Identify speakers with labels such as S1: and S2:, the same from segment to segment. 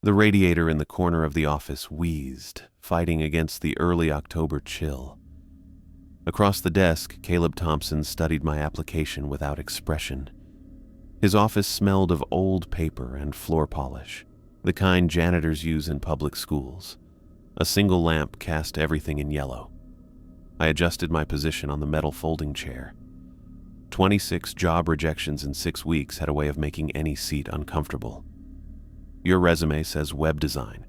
S1: The radiator in the corner of the office wheezed, fighting against the early October chill. Across the desk, Caleb Thompson studied my application without expression. His office smelled of old paper and floor polish, the kind janitors use in public schools. A single lamp cast everything in yellow. I adjusted my position on the metal folding chair. 26 job rejections in 6 weeks had a way of making any seat uncomfortable. Your resume says web design.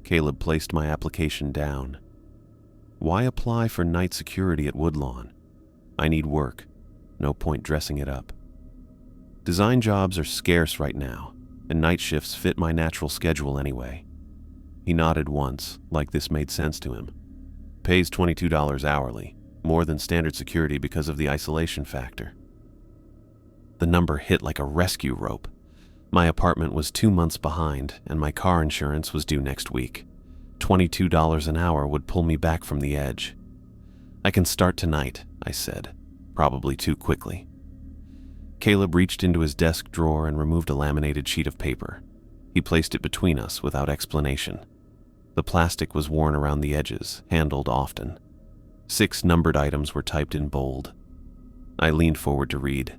S1: Caleb placed my application down. Why apply for night security at Woodlawn? I need work. No point dressing it up. Design jobs are scarce right now, and night shifts fit my natural schedule anyway. He nodded once, like this made sense to him. Pays $22 hourly, more than standard security because of the isolation factor. The number hit like a rescue rope. My apartment was 2 months behind, and my car insurance was due next week. $22 an hour would pull me back from the edge. I can start tonight, I said, probably too quickly. Caleb reached into his desk drawer and removed a laminated sheet of paper. He placed it between us without explanation. The plastic was worn around the edges, handled often. 6 numbered items were typed in bold. I leaned forward to read.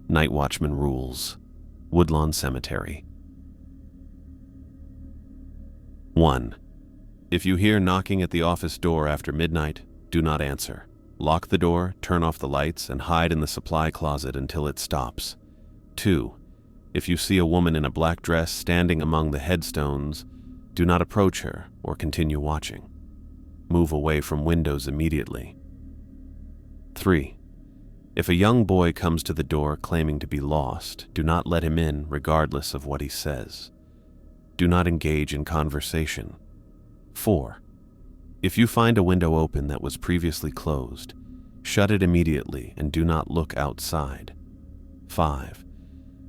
S1: Night Watchman Rules. Woodlawn Cemetery. 1. If you hear knocking at the office door after midnight, do not answer. Lock the door, turn off the lights, and hide in the supply closet until it stops. 2. If you see a woman in a black dress standing among the headstones, do not approach her or continue watching. Move away from windows immediately. 3. If a young boy comes to the door claiming to be lost, do not let him in regardless of what he says. Do not engage in conversation. 4. If you find a window open that was previously closed, shut it immediately and do not look outside. 5.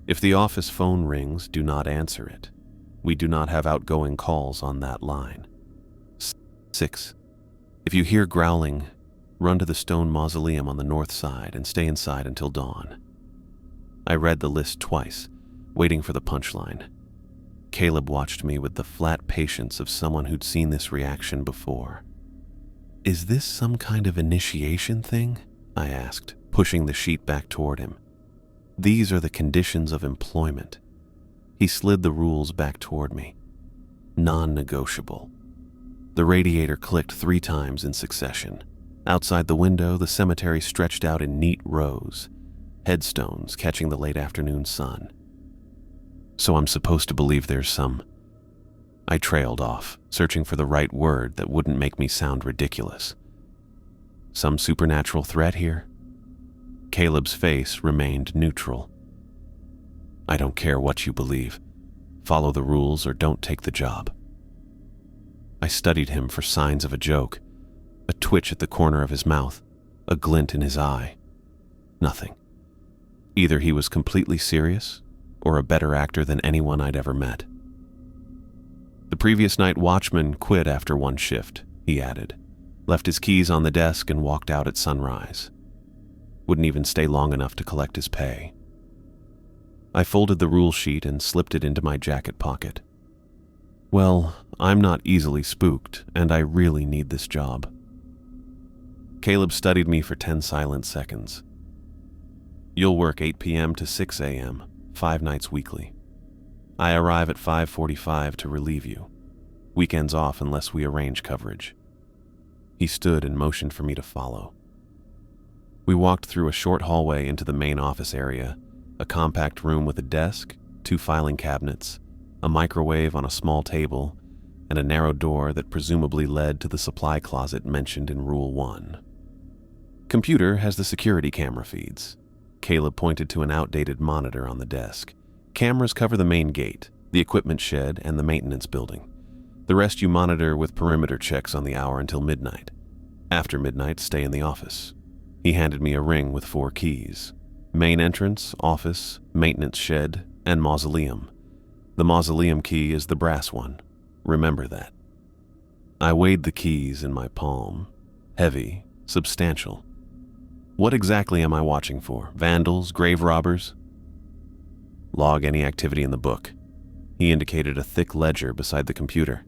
S1: If the office phone rings, do not answer it. We do not have outgoing calls on that line. 6. If you hear growling, run to the stone mausoleum on the north side and stay inside until dawn. I read the list twice, waiting for the punchline. Caleb watched me with the flat patience of someone who'd seen this reaction before. Is this some kind of initiation thing? I asked, pushing the sheet back toward him. These are the conditions of employment. He slid the rules back toward me. Non-negotiable. The radiator clicked 3 times in succession. Outside the window, the cemetery stretched out in neat rows, headstones catching the late afternoon sun. So I'm supposed to believe there's some... I trailed off, searching for the right word that wouldn't make me sound ridiculous. Some supernatural threat here? Caleb's face remained neutral. I don't care what you believe. Follow the rules or don't take the job. I studied him for signs of a joke, a twitch at the corner of his mouth, a glint in his eye. Nothing. Either he was completely serious or a better actor than anyone I'd ever met. The previous night watchman quit after 1 shift, he added, left his keys on the desk and walked out at sunrise. Wouldn't even stay long enough to collect his pay. I folded the rule sheet and slipped it into my jacket pocket. Well, I'm not easily spooked, and I really need this job. Caleb studied me for 10 silent seconds. You'll work 8 p.m. to 6 a.m., 5 nights weekly. I arrive at 5:45 to relieve you. Weekends off unless we arrange coverage. He stood and motioned for me to follow. We walked through a short hallway into the main office area, a compact room with a desk, 2 filing cabinets, a microwave on a small table, and a narrow door that presumably led to the supply closet mentioned in Rule 1. Computer has the security camera feeds. Caleb pointed to an outdated monitor on the desk. Cameras cover the main gate, the equipment shed, and the maintenance building. The rest you monitor with perimeter checks on the hour until midnight. After midnight, stay in the office. He handed me a ring with 4 keys. Main entrance, office, maintenance shed, and mausoleum. The mausoleum key is the brass one. Remember that. I weighed the keys in my palm. Heavy, substantial. What exactly am I watching for? Vandals, grave robbers? Log any activity in the book. He indicated a thick ledger beside the computer.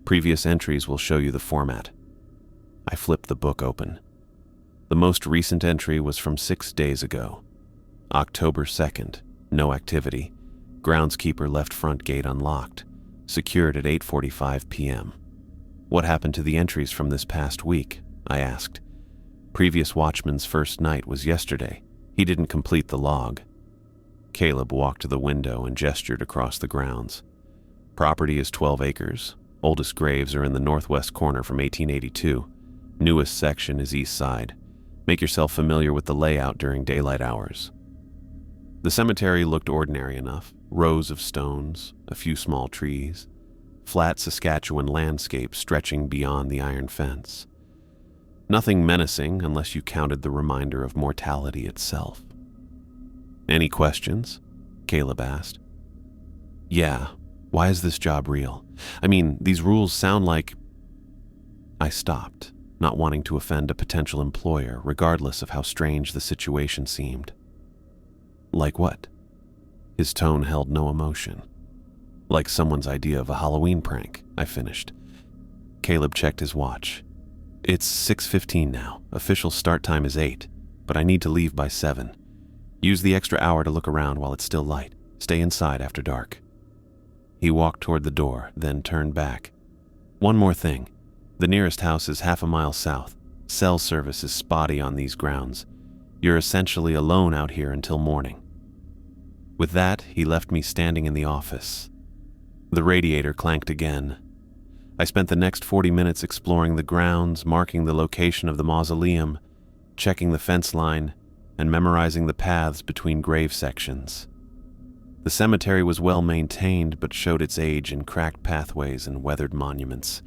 S1: Previous entries will show you the format. I flipped the book open. The most recent entry was from 6 days ago. October 2nd, no activity. Groundskeeper left front gate unlocked. Secured at 8:45 p.m. What happened to the entries from this past week? I asked. Previous watchman's first night was yesterday. He didn't complete the log. Caleb walked to the window and gestured across the grounds. Property is 12 acres. Oldest graves are in the northwest corner from 1882. Newest section is east side. Make yourself familiar with the layout during daylight hours. The cemetery looked ordinary enough. Rows of stones, a few small trees, flat Saskatchewan landscape stretching beyond the iron fence. Nothing menacing unless you counted the reminder of mortality itself. Any questions? Caleb asked. Yeah, why is this job real? I mean, these rules sound like... I stopped, not wanting to offend a potential employer, regardless of how strange the situation seemed. Like what? His tone held no emotion. Like someone's idea of a Halloween prank, I finished. Caleb checked his watch. It's 6:15 now. Official start time is 8, but I need to leave by 7. Use the extra hour to look around while it's still light. Stay inside after dark. He walked toward the door, then turned back. One more thing. The nearest house is half a mile south. Cell service is spotty on these grounds. You're essentially alone out here until morning. With that, he left me standing in the office. The radiator clanked again. I spent the next 40 minutes exploring the grounds, marking the location of the mausoleum, checking the fence line, and memorizing the paths between grave sections. The cemetery was well maintained, but showed its age in cracked pathways and weathered monuments.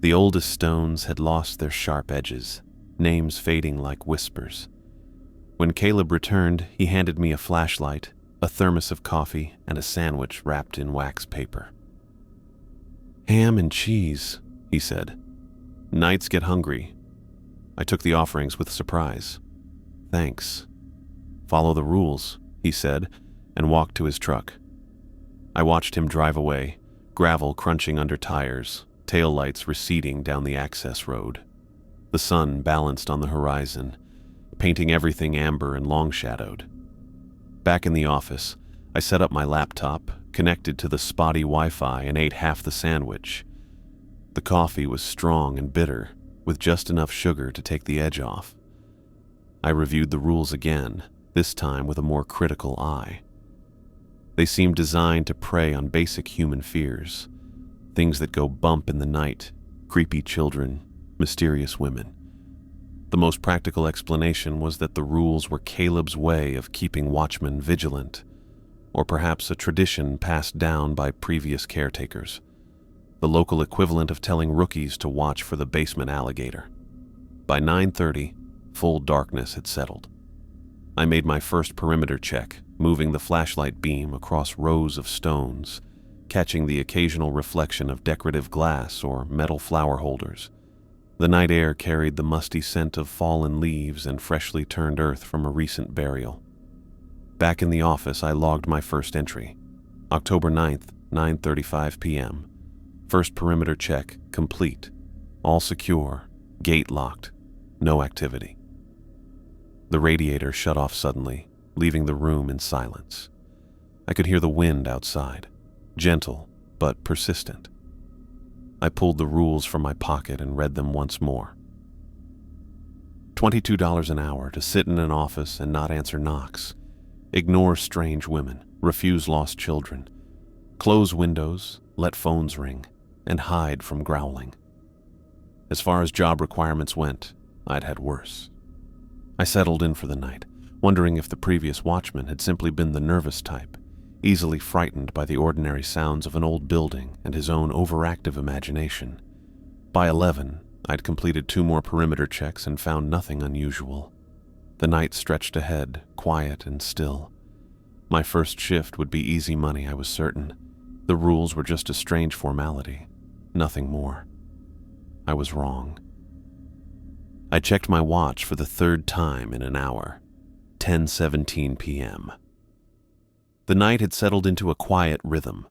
S1: The oldest stones had lost their sharp edges, names fading like whispers. When Caleb returned, he handed me a flashlight, a thermos of coffee, and a sandwich wrapped in wax paper. Ham and cheese, he said. Knights get hungry. I took the offerings with surprise. Thanks. Follow the rules, he said, and walked to his truck. I watched him drive away, gravel crunching under tires, taillights receding down the access road. The sun balanced on the horizon, painting everything amber and long-shadowed. Back in the office, I set up my laptop, connected to the spotty Wi-Fi, and ate half the sandwich. The coffee was strong and bitter, with just enough sugar to take the edge off. I reviewed the rules again, this time with a more critical eye. They seemed designed to prey on basic human fears, things that go bump in the night, creepy children, mysterious women. The most practical explanation was that the rules were Caleb's way of keeping watchmen vigilant, or perhaps a tradition passed down by previous caretakers, the local equivalent of telling rookies to watch for the basement alligator. By 9:30, full darkness had settled. I made my first perimeter check, moving the flashlight beam across rows of stones, catching the occasional reflection of decorative glass or metal flower holders. The night air carried the musty scent of fallen leaves and freshly turned earth from a recent burial. Back in the office, I logged my first entry. October 9th, 9:35 p.m. First perimeter check complete. All secure, gate locked, no activity. The radiator shut off suddenly, leaving the room in silence. I could hear the wind outside, gentle but persistent. I pulled the rules from my pocket and read them once more. $22 an hour to sit in an office and not answer knocks. Ignore strange women, refuse lost children. Close windows, let phones ring, and hide from growling. As far as job requirements went, I'd had worse. I settled in for the night, wondering if the previous watchman had simply been the nervous type, easily frightened by the ordinary sounds of an old building and his own overactive imagination. By 11, I'd completed 2 more perimeter checks and found nothing unusual. The night stretched ahead, quiet and still. My first shift would be easy money, I was certain. The rules were just a strange formality, nothing more. I was wrong. I checked my watch for the 3rd time in an hour. 10:17 p.m. The The night had settled into a quiet rhythm.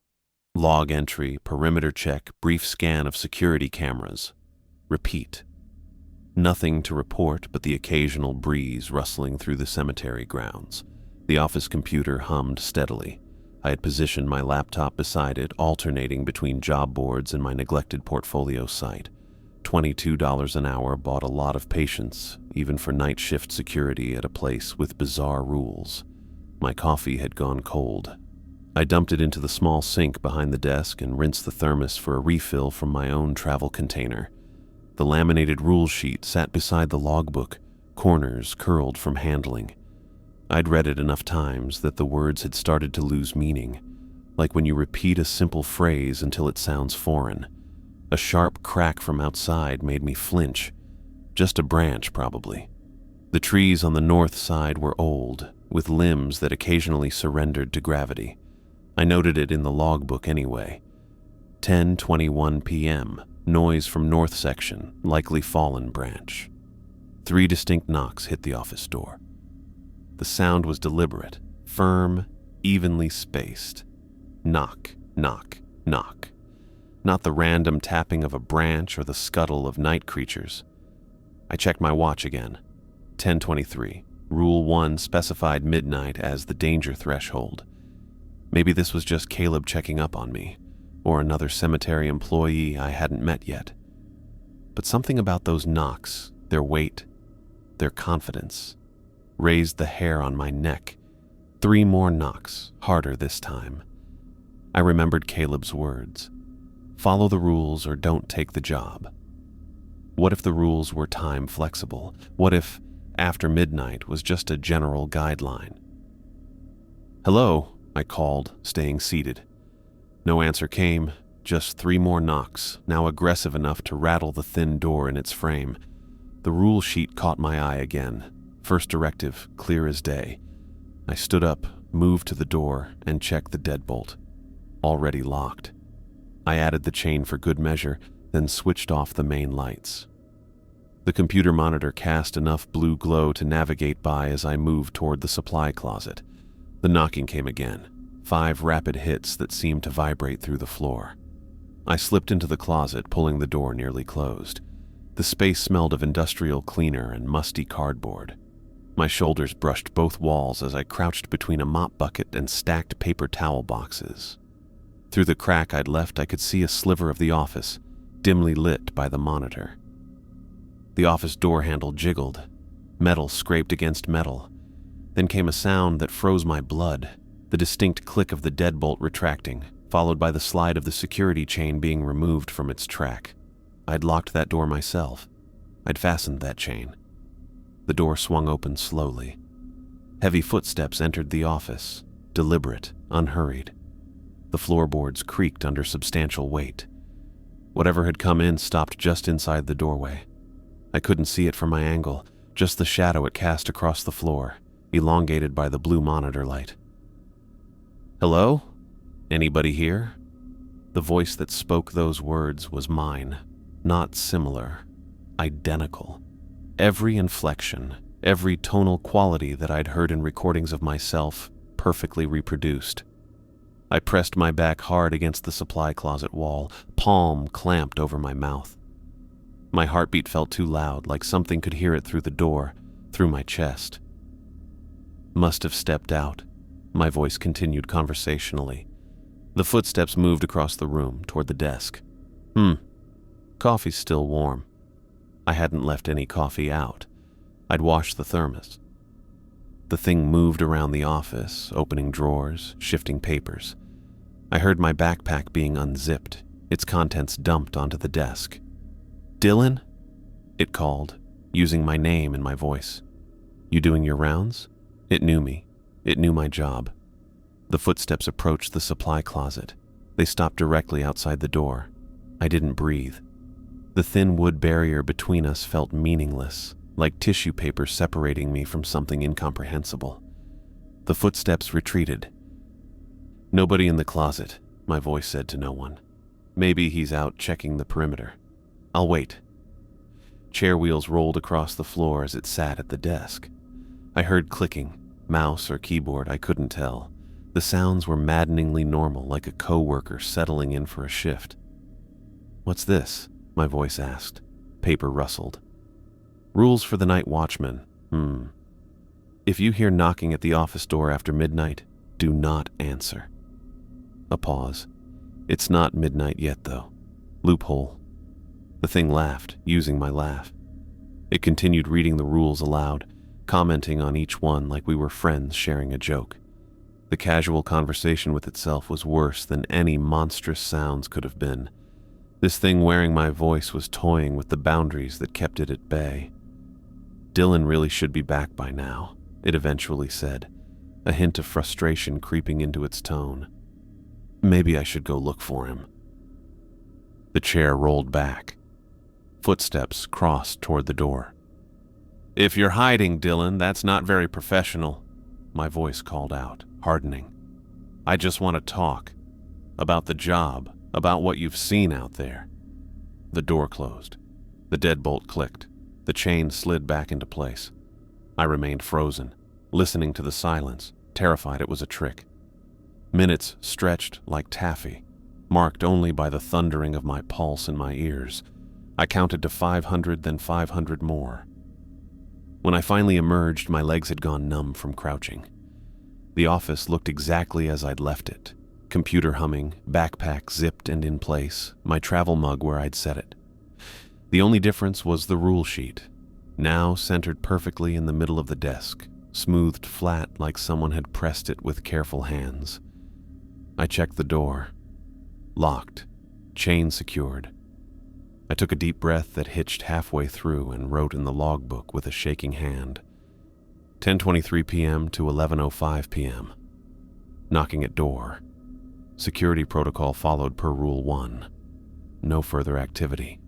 S1: Log entry, perimeter check, brief scan of security cameras. Repeat. Nothing to report but the occasional breeze rustling through the cemetery grounds. The office computer hummed steadily. I had positioned my laptop beside it, alternating between job boards and my neglected portfolio site. $22 an hour bought a lot of patience, even for night shift security at a place with bizarre rules. My coffee had gone cold. I dumped it into the small sink behind the desk and rinsed the thermos for a refill from my own travel container. The laminated rule sheet sat beside the logbook, corners curled from handling. I'd read it enough times that the words had started to lose meaning, like when you repeat a simple phrase until it sounds foreign. A sharp crack from outside made me flinch. Just a branch, probably. The trees on the north side were old, with limbs that occasionally surrendered to gravity. I noted it in the logbook anyway. 10:21 p.m., noise from north section, likely fallen branch. 3 distinct knocks hit the office door. The sound was deliberate, firm, evenly spaced. Knock, knock, knock. Not the random tapping of a branch or the scuttle of night creatures. I checked my watch again. 10:23. Rule 1 specified midnight as the danger threshold. Maybe this was just Caleb checking up on me, or another cemetery employee I hadn't met yet. But something about those knocks, their weight, their confidence, raised the hair on my neck. 3 more knocks, harder this time. I remembered Caleb's words. Follow the rules or don't take the job. What if the rules were time flexible? What if after midnight was just a general guideline? Hello, I called, staying seated. No answer came, just 3 more knocks, now aggressive enough to rattle the thin door in its frame. The rule sheet caught my eye again. First directive, clear as day. I stood up, moved to the door, and checked the deadbolt. Already locked. I added the chain for good measure, then switched off the main lights. The computer monitor cast enough blue glow to navigate by as I moved toward the supply closet. The knocking came again, 5 rapid hits that seemed to vibrate through the floor. I slipped into the closet, pulling the door nearly closed. The space smelled of industrial cleaner and musty cardboard. My shoulders brushed both walls as I crouched between a mop bucket and stacked paper towel boxes. Through the crack I'd left, I could see a sliver of the office, dimly lit by the monitor. The office door handle jiggled. Metal scraped against metal. Then came a sound that froze my blood, the distinct click of the deadbolt retracting, followed by the slide of the security chain being removed from its track. I'd locked that door myself. I'd fastened that chain. The door swung open slowly. Heavy footsteps entered the office, deliberate, unhurried. The floorboards creaked under substantial weight. Whatever had come in stopped just inside the doorway. I couldn't see it from my angle, just the shadow it cast across the floor, elongated by the blue monitor light. Hello? Anybody here? The voice that spoke those words was mine, not similar, identical. Every inflection, every tonal quality that I'd heard in recordings of myself, perfectly reproduced. I pressed my back hard against the supply closet wall, palm clamped over my mouth. My heartbeat felt too loud, like something could hear it through the door, through my chest. Must have stepped out, my voice continued conversationally. The footsteps moved across the room, toward the desk. Coffee's still warm. I hadn't left any coffee out. I'd washed the thermos. The thing moved around the office, opening drawers, shifting papers. I heard my backpack being unzipped, its contents dumped onto the desk. Dylan? It called, using my name in my voice. You doing your rounds? It knew me. It knew my job. The footsteps approached the supply closet. They stopped directly outside the door. I didn't breathe. The thin wood barrier between us felt meaningless, like tissue paper separating me from something incomprehensible. The footsteps retreated. Nobody in the closet, my voice said to no one. Maybe he's out checking the perimeter. I'll wait. Chair wheels rolled across the floor as it sat at the desk. I heard clicking, mouse or keyboard, I couldn't tell. The sounds were maddeningly normal, like a coworker settling in for a shift. "What's this?" my voice asked. Paper rustled. "Rules for the night watchman. If you hear knocking at the office door after midnight, do not answer." A pause. "It's not midnight yet, though. Loophole." The thing laughed, using my laugh. It continued reading the rules aloud, commenting on each one like we were friends sharing a joke. The casual conversation with itself was worse than any monstrous sounds could have been. This thing wearing my voice was toying with the boundaries that kept it at bay. "Dylan really should be back by now," it eventually said, a hint of frustration creeping into its tone. "Maybe I should go look for him." The chair rolled back. Footsteps crossed toward the door. "If you're hiding, Dylan, that's not very professional," my voice called out, hardening. "I just want to talk. About the job, about what you've seen out there." The door closed. The deadbolt clicked. The chain slid back into place. I remained frozen, listening to the silence, terrified it was a trick. Minutes stretched like taffy, marked only by the thundering of my pulse in my ears. I counted to 500, then 500 more. When I finally emerged, my legs had gone numb from crouching. The office looked exactly as I'd left it. Computer humming, backpack zipped and in place, my travel mug where I'd set it. The only difference was the rule sheet, now centered perfectly in the middle of the desk, smoothed flat like someone had pressed it with careful hands. I checked the door. Locked, chain secured. I took a deep breath that hitched halfway through and wrote in the logbook with a shaking hand. 10:23 p.m. to 11:05 p.m. Knocking at door. Security protocol followed per Rule 1. No further activity.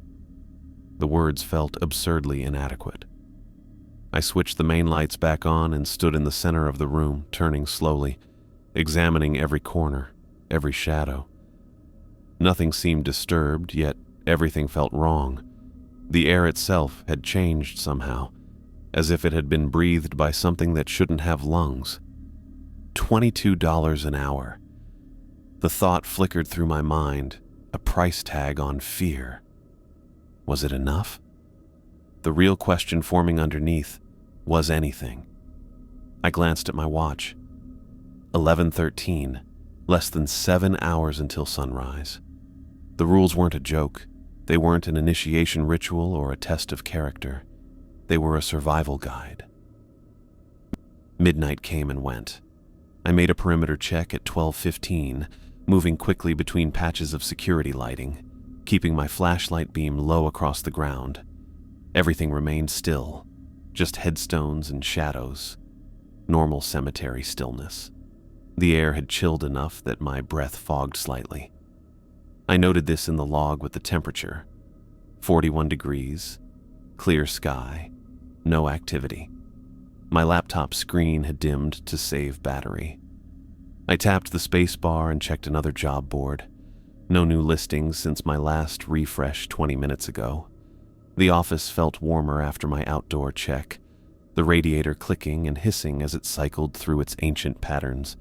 S1: The words felt absurdly inadequate. I switched the main lights back on and stood in the center of the room, turning slowly, examining every corner, every shadow. Nothing seemed disturbed, yet everything felt wrong. The air itself had changed somehow, as if it had been breathed by something that shouldn't have lungs. $22 an hour. The thought flickered through my mind, a price tag on fear. Was it enough? The real question forming underneath was anything. I glanced at my watch. 11:13, less than 7 hours until sunrise. The rules weren't a joke. They weren't an initiation ritual or a test of character. They were a survival guide. Midnight came and went. I made a perimeter check at 12:15, moving quickly between patches of security lighting, keeping my flashlight beam low across the ground. Everything remained still, just headstones and shadows, normal cemetery stillness. The air had chilled enough that my breath fogged slightly. I noted this in the log with the temperature. 41 degrees, clear sky, no activity. My laptop screen had dimmed to save battery. I tapped the space bar and checked another job board. No new listings since my last refresh 20 minutes ago. The office felt warmer after my outdoor check, the radiator clicking and hissing as it cycled through its ancient patterns.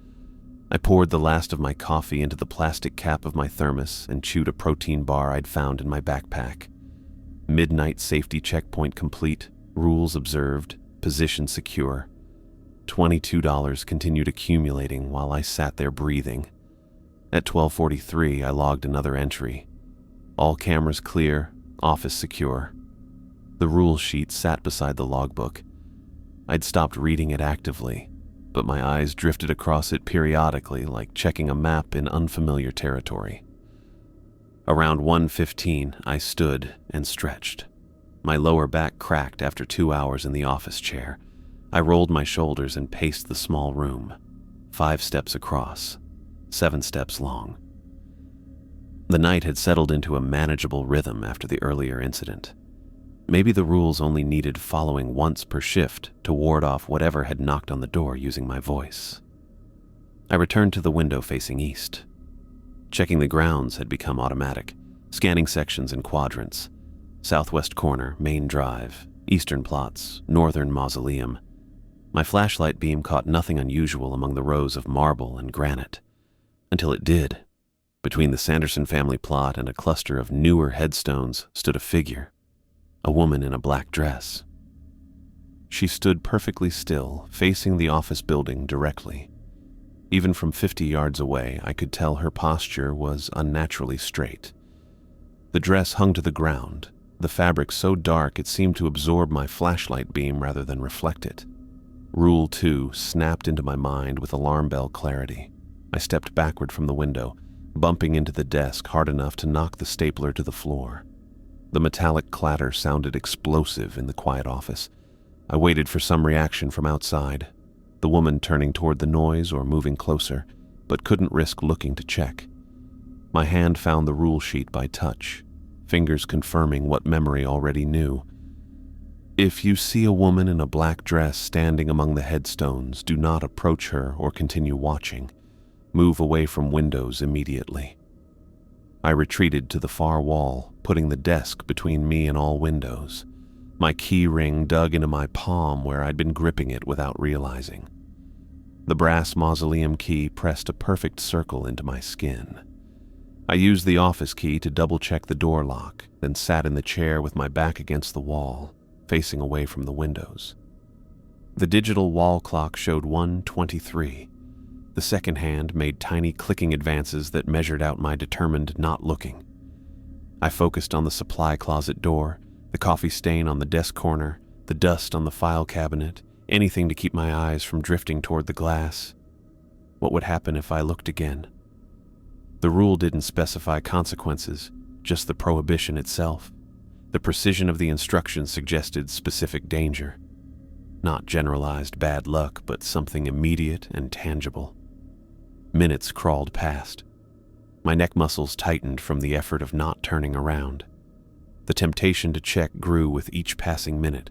S1: I poured the last of my coffee into the plastic cap of my thermos and chewed a protein bar I'd found in my backpack. Midnight safety checkpoint complete, rules observed, position secure. $22 continued accumulating while I sat there breathing. At 12:43, I logged another entry. All cameras clear, office secure. The rule sheet sat beside the logbook. I'd stopped reading it actively, but my eyes drifted across it periodically like checking a map in unfamiliar territory. Around 1:15, I stood and stretched. My lower back cracked after 2 hours in the office chair. I rolled my shoulders and paced the small room, 5 steps across, 7 steps long. The night had settled into a manageable rhythm after the earlier incident. Maybe the rules only needed following once per shift to ward off whatever had knocked on the door using my voice. I returned to the window facing east. Checking the grounds had become automatic, scanning sections in quadrants. Southwest corner, main drive, eastern plots, northern mausoleum. My flashlight beam caught nothing unusual among the rows of marble and granite. Until it did. Between the Sanderson family plot and a cluster of newer headstones stood a figure, a woman in a black dress. She stood perfectly still, facing the office building directly. Even from 50 yards away, I could tell her posture was unnaturally straight. The dress hung to the ground, the fabric so dark it seemed to absorb my flashlight beam rather than reflect it. Rule 2 snapped into my mind with alarm bell clarity. I stepped backward from the window, bumping into the desk hard enough to knock the stapler to the floor. The metallic clatter sounded explosive in the quiet office. I waited for some reaction from outside, the woman turning toward the noise or moving closer, but couldn't risk looking to check. My hand found the rule sheet by touch, fingers confirming what memory already knew. If you see a woman in a black dress standing among the headstones, do not approach her or continue watching. Move away from windows immediately. I retreated to the far wall, putting the desk between me and all windows. My key ring dug into my palm where I'd been gripping it without realizing. The brass mausoleum key pressed a perfect circle into my skin. I used the office key to double-check the door lock, then sat in the chair with my back against the wall, facing away from the windows. The digital wall clock showed 1:23. The second hand made tiny clicking advances that measured out my determined not looking. I focused on the supply closet door, the coffee stain on the desk corner, the dust on the file cabinet, anything to keep my eyes from drifting toward the glass. What would happen if I looked again? The rule didn't specify consequences, just the prohibition itself. The precision of the instructions suggested specific danger. Not generalized bad luck, but something immediate and tangible. Minutes crawled past. My neck muscles tightened from the effort of not turning around. The temptation to check grew with each passing minute.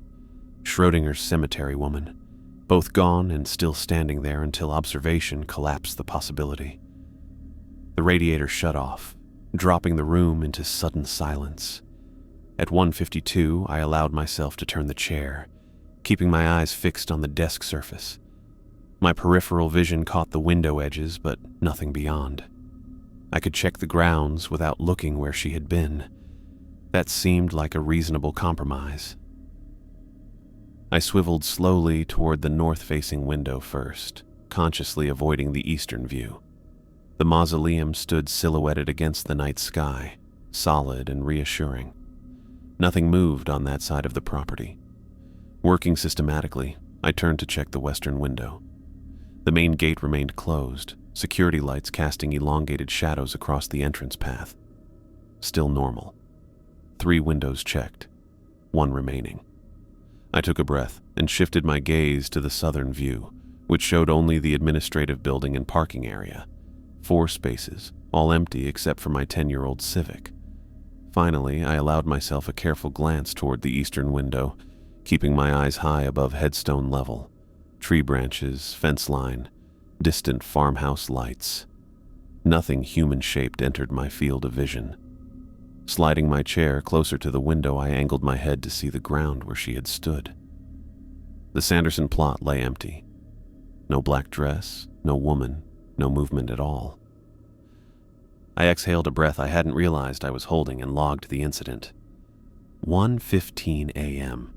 S1: Schrodinger's cemetery woman, both gone and still standing there until observation collapsed the possibility. The radiator shut off, dropping the room into sudden silence. At 1:52, I allowed myself to turn the chair, keeping my eyes fixed on the desk surface. My peripheral vision caught the window edges, but nothing beyond. I could check the grounds without looking where she had been. That seemed like a reasonable compromise. I swiveled slowly toward the north-facing window first, consciously avoiding the eastern view. The mausoleum stood silhouetted against the night sky, solid and reassuring. Nothing moved on that side of the property. Working systematically, I turned to check the western window. The main gate remained closed, security lights casting elongated shadows across the entrance path. Still normal. 3 windows checked, 1 remaining. I took a breath and shifted my gaze to the southern view, which showed only the administrative building and parking area. 4 spaces, all empty except for my 10-year-old Civic. Finally, I allowed myself a careful glance toward the eastern window, keeping my eyes high above headstone level. Tree branches, fence line, distant farmhouse lights. Nothing human-shaped entered my field of vision. Sliding my chair closer to the window, I angled my head to see the ground where she had stood. The Sanderson plot lay empty. No black dress, no woman, no movement at all. I exhaled a breath I hadn't realized I was holding and logged the incident. 1:15 a.m.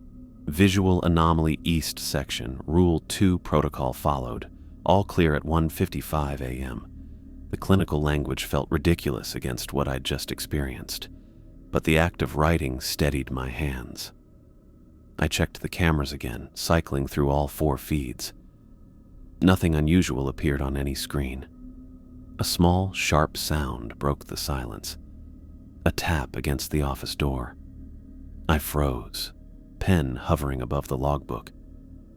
S1: Visual Anomaly East Section, Rule 2 protocol followed, all clear at 1:55 a.m. The clinical language felt ridiculous against what I'd just experienced, but the act of writing steadied my hands. I checked the cameras again, cycling through all 4 feeds. Nothing unusual appeared on any screen. A small, sharp sound broke the silence. A tap against the office door. I froze, pen hovering above the logbook.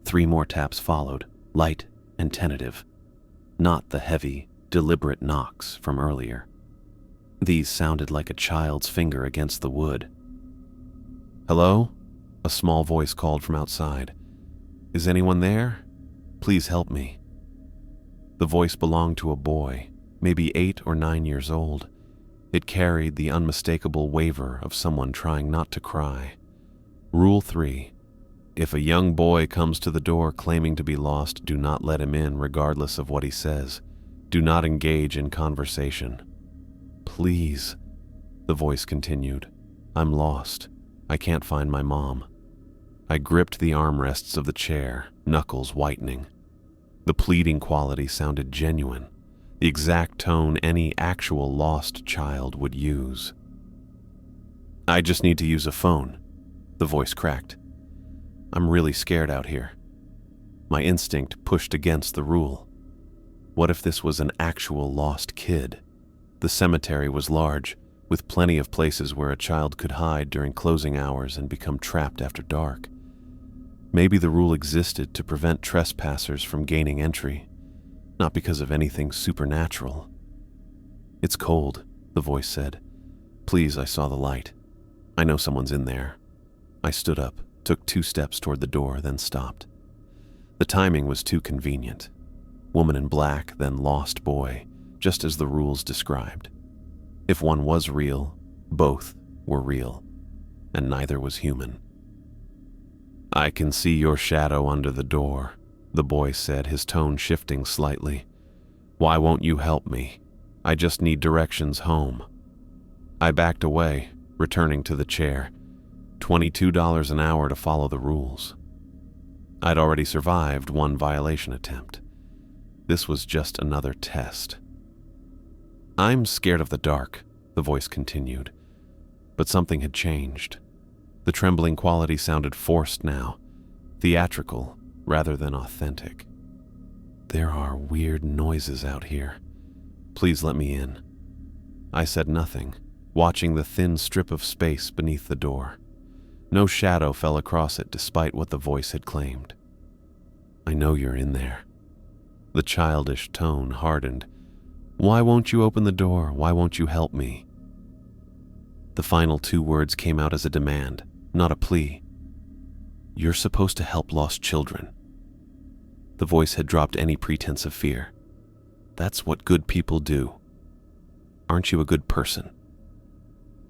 S1: 3 more taps followed, light and tentative. Not the heavy, deliberate knocks from earlier. These sounded like a child's finger against the wood. "Hello?" A small voice called from outside. "Is anyone there? Please help me." The voice belonged to a boy, maybe 8 or 9 years old. It carried the unmistakable waver of someone trying not to cry. Rule 3. If a young boy comes to the door claiming to be lost, do not let him in regardless of what he says. Do not engage in conversation. Please, the voice continued. I'm lost. I can't find my mom. I gripped the armrests of the chair, knuckles whitening. The pleading quality sounded genuine, the exact tone any actual lost child would use. I just need to use a phone, the voice cracked. I'm really scared out here. My instinct pushed against the rule. What if this was an actual lost kid? The cemetery was large, with plenty of places where a child could hide during closing hours and become trapped after dark. Maybe the rule existed to prevent trespassers from gaining entry, not because of anything supernatural. It's cold, the voice said. Please, I saw the light. I know someone's in there. I stood up, took 2 steps toward the door, then stopped. The timing was too convenient. Woman in black, then lost boy, just as the rules described. If one was real, both were real, and neither was human. I can see your shadow under the door, the boy said, his tone shifting slightly. Why won't you help me? I just need directions home. I backed away, returning to the chair. $22 an hour to follow the rules. I'd already survived 1 violation attempt. This was just another test. I'm scared of the dark, the voice continued, but something had changed. The trembling quality sounded forced now, theatrical rather than authentic. There are weird noises out here. Please let me in. I said nothing, watching the thin strip of space beneath the door. No shadow fell across it despite what the voice had claimed. I know you're in there. The childish tone hardened. Why won't you open the door? Why won't you help me? The final 2 words came out as a demand, not a plea. You're supposed to help lost children. The voice had dropped any pretense of fear. That's what good people do. Aren't you a good person?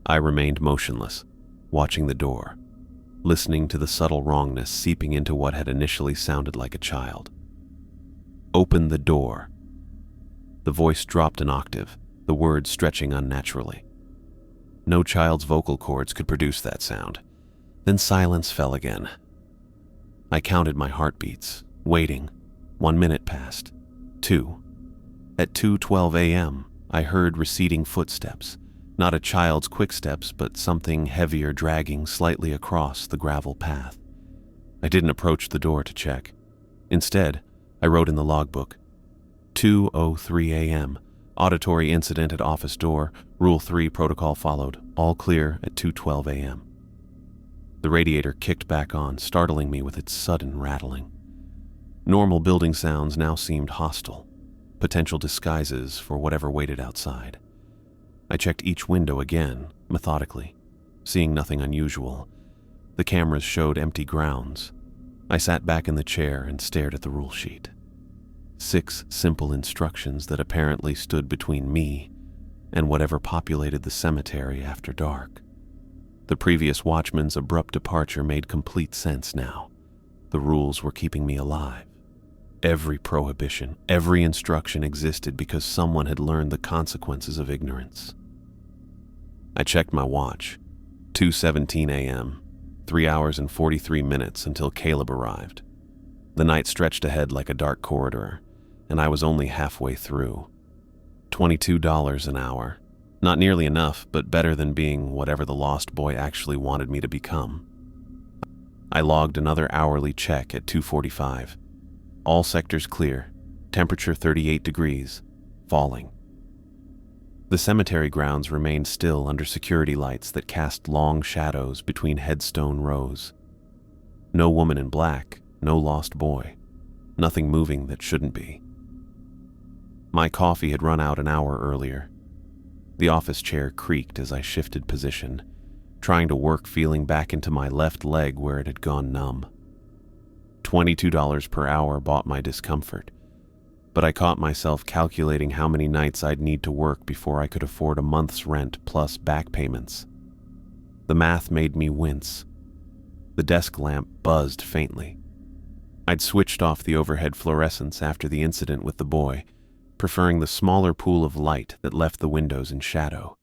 S1: I remained motionless, watching the door, listening to the subtle wrongness seeping into what had initially sounded like a child. Open the door. The voice dropped an octave, the words stretching unnaturally. No child's vocal cords could produce that sound. Then silence fell again. I counted my heartbeats, waiting. 1 minute passed. 2. At 2:12 a.m., I heard receding footsteps. Not a child's quick steps, but something heavier dragging slightly across the gravel path. I didn't approach the door to check. Instead, I wrote in the logbook, 2:03 a.m., auditory incident at office door, Rule 3 protocol followed, all clear at 2:12 a.m. The radiator kicked back on, startling me with its sudden rattling. Normal building sounds now seemed hostile, potential disguises for whatever waited outside. I checked each window again, methodically, seeing nothing unusual. The cameras showed empty grounds. I sat back in the chair and stared at the rule sheet. 6 simple instructions that apparently stood between me and whatever populated the cemetery after dark. The previous watchman's abrupt departure made complete sense now. The rules were keeping me alive. Every prohibition, every instruction existed because someone had learned the consequences of ignorance. I checked my watch. 2:17 a.m., 3 hours and 43 minutes until Caleb arrived. The night stretched ahead like a dark corridor, and I was only halfway through. $22 an hour. Not nearly enough, but better than being whatever the lost boy actually wanted me to become. I logged another hourly check at 2:45. All sectors clear, temperature 38 degrees, falling. The cemetery grounds remained still under security lights that cast long shadows between headstone rows. No woman in black, no lost boy, nothing moving that shouldn't be. My coffee had run out an hour earlier. The office chair creaked as I shifted position, trying to work feeling back into my left leg where it had gone numb. $22 per hour bought my discomfort, but I caught myself calculating how many nights I'd need to work before I could afford a month's rent plus back payments. The math made me wince. The desk lamp buzzed faintly. I'd switched off the overhead fluorescence after the incident with the boy, preferring the smaller pool of light that left the windows in shadow,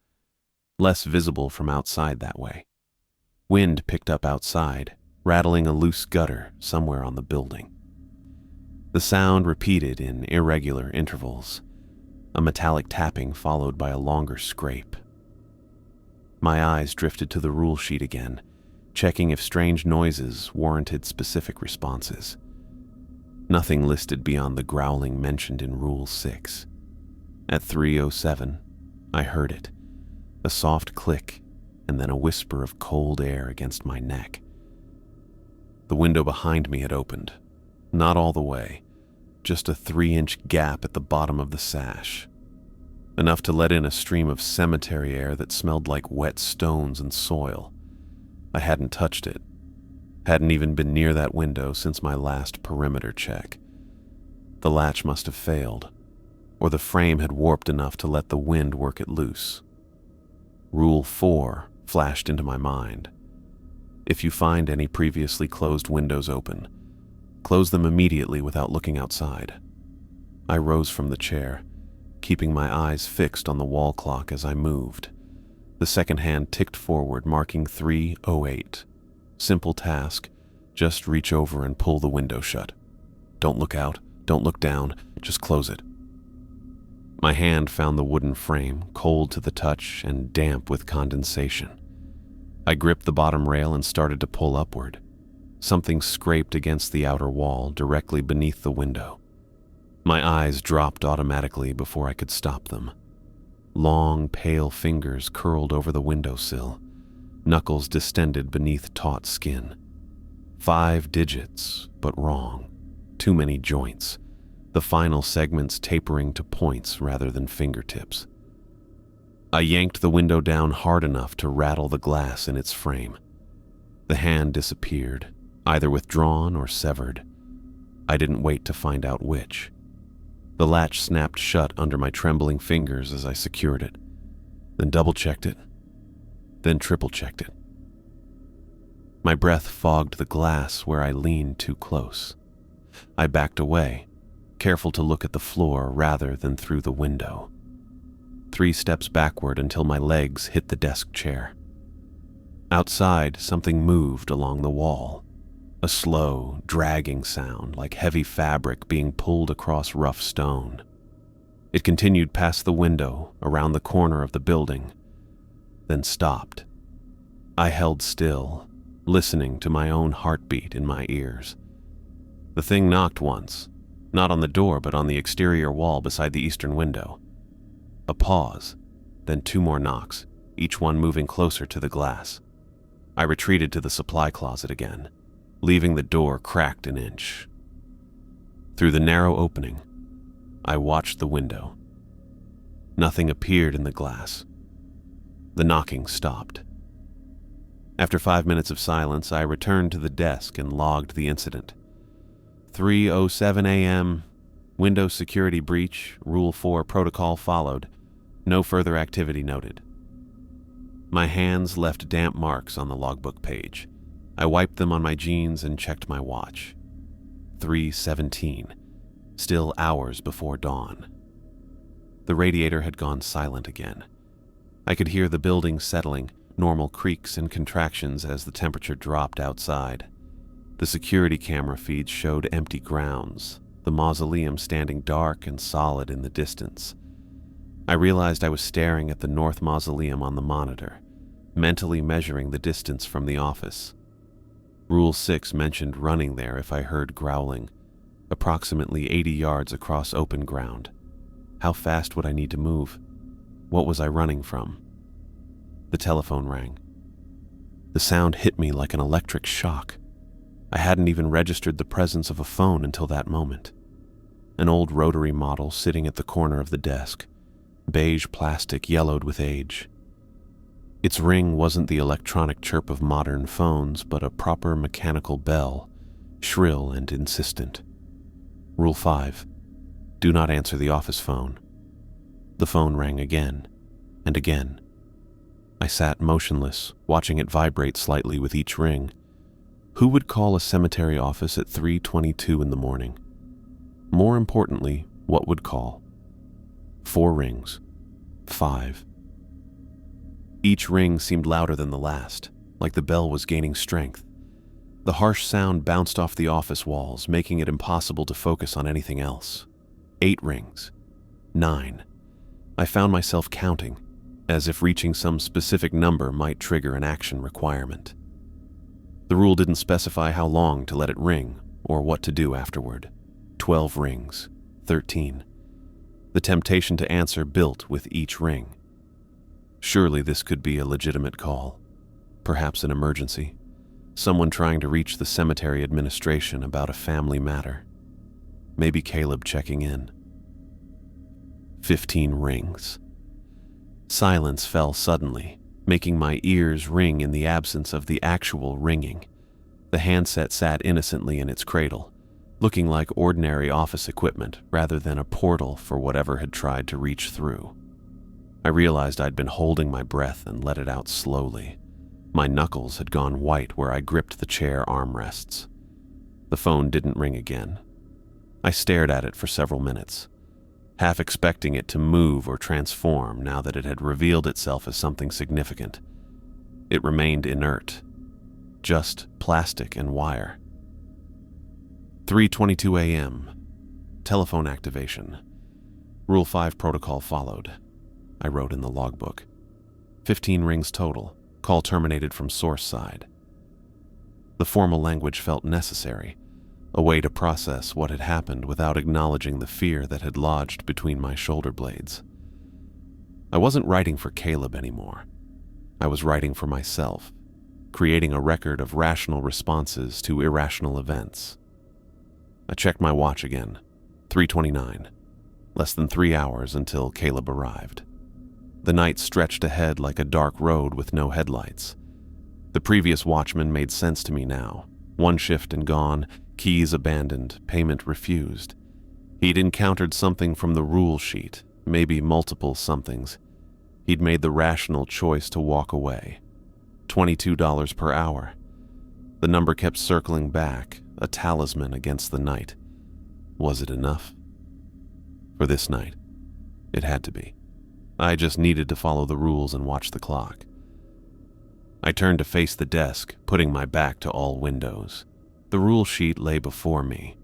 S1: less visible from outside that way. Wind picked up outside, rattling a loose gutter somewhere on the building. The sound repeated in irregular intervals, a metallic tapping followed by a longer scrape. My eyes drifted to the rule sheet again, checking if strange noises warranted specific responses. Nothing listed beyond the growling mentioned in Rule 6. At 3:07, I heard it, a soft click and then a whisper of cold air against my neck. The window behind me had opened, not all the way, just a 3-inch gap at the bottom of the sash, enough to let in a stream of cemetery air that smelled like wet stones and soil. I hadn't touched it, hadn't even been near that window since my last perimeter check. The latch must have failed, or the frame had warped enough to let the wind work it loose. Rule 4 flashed into my mind. If you find any previously closed windows open, close them immediately without looking outside. I rose from the chair, keeping my eyes fixed on the wall clock as I moved. The second hand ticked forward, marking 3:08. Simple task, just reach over and pull the window shut. Don't look out, don't look down, just close it. My hand found the wooden frame, cold to the touch and damp with condensation. I gripped the bottom rail and started to pull upward. Something scraped against the outer wall directly beneath the window. My eyes dropped automatically before I could stop them. Long, pale fingers curled over the windowsill, knuckles distended beneath taut skin. 5 digits, but wrong. Too many joints, the final segments tapering to points rather than fingertips. I yanked the window down hard enough to rattle the glass in its frame. The hand disappeared, either withdrawn or severed. I didn't wait to find out which. The latch snapped shut under my trembling fingers as I secured it, then double-checked it, then triple-checked it. My breath fogged the glass where I leaned too close. I backed away, careful to look at the floor rather than through the window. 3 steps backward until my legs hit the desk chair. Outside, something moved along the wall. A slow, dragging sound like heavy fabric being pulled across rough stone. It continued past the window, around the corner of the building, then stopped. I held still, listening to my own heartbeat in my ears. The thing knocked once, not on the door but on the exterior wall beside the eastern window. A pause, then 2 more knocks, each one moving closer to the glass. I retreated to the supply closet again, leaving the door cracked an inch. Through the narrow opening, I watched the window. Nothing appeared in the glass. The knocking stopped. After 5 minutes of silence, I returned to the desk and logged the incident. 3:07 a.m., window security breach, Rule 4 protocol followed. No further activity noted. My hands left damp marks on the logbook page. I wiped them on my jeans and checked my watch. 3:17, still hours before dawn. The radiator had gone silent again. I could hear the building settling, normal creaks and contractions as the temperature dropped outside. The security camera feeds showed empty grounds, the mausoleum standing dark and solid in the distance. I realized I was staring at the north mausoleum on the monitor, mentally measuring the distance from the office. Rule 6 mentioned running there if I heard growling, approximately 80 yards across open ground. How fast would I need to move? What was I running from? The telephone rang. The sound hit me like an electric shock. I hadn't even registered the presence of a phone until that moment. An old rotary model sitting at the corner of the desk, beige plastic yellowed with age. Its ring wasn't the electronic chirp of modern phones, but a proper mechanical bell, shrill and insistent. Rule 5. Do not answer the office phone. The phone rang again and again. I sat motionless, watching it vibrate slightly with each ring. Who would call a cemetery office at 3:22 in the morning? More importantly, what would call? 4 rings. 5. Each ring seemed louder than the last, like the bell was gaining strength. The harsh sound bounced off the office walls, making it impossible to focus on anything else. 8 rings. 9. I found myself counting, as if reaching some specific number might trigger an action requirement. The rule didn't specify how long to let it ring or what to do afterward. 12 rings. 13. The temptation to answer built with each ring. Surely this could be a legitimate call. Perhaps an emergency. Someone trying to reach the cemetery administration about a family matter. Maybe Caleb checking in. 15 rings. Silence fell suddenly, making my ears ring in the absence of the actual ringing. The handset sat innocently in its cradle, looking like ordinary office equipment rather than a portal for whatever had tried to reach through. I realized I'd been holding my breath and let it out slowly. My knuckles had gone white where I gripped the chair armrests. The phone didn't ring again. I stared at it for several minutes, half expecting it to move or transform now that it had revealed itself as something significant. It remained inert, just plastic and wire. 3:22 a.m. Telephone activation. Rule 5 protocol followed. I wrote in the logbook. 15 rings total. Call terminated from source side. The formal language felt necessary, a way to process what had happened without acknowledging the fear that had lodged between my shoulder blades. I wasn't writing for Caleb anymore. I was writing for myself, creating a record of rational responses to irrational events. I checked my watch again. 3:29. Less than 3 hours until Caleb arrived. The night stretched ahead like a dark road with no headlights. The previous watchman made sense to me now. 1 shift and gone, keys abandoned, payment refused. He'd encountered something from the rule sheet, maybe multiple somethings. He'd made the rational choice to walk away. $22 per hour. The number kept circling back, a talisman against the night. Was it enough? For this night, it had to be. I just needed to follow the rules and watch the clock. I turned to face the desk, putting my back to all windows. The rule sheet lay before me.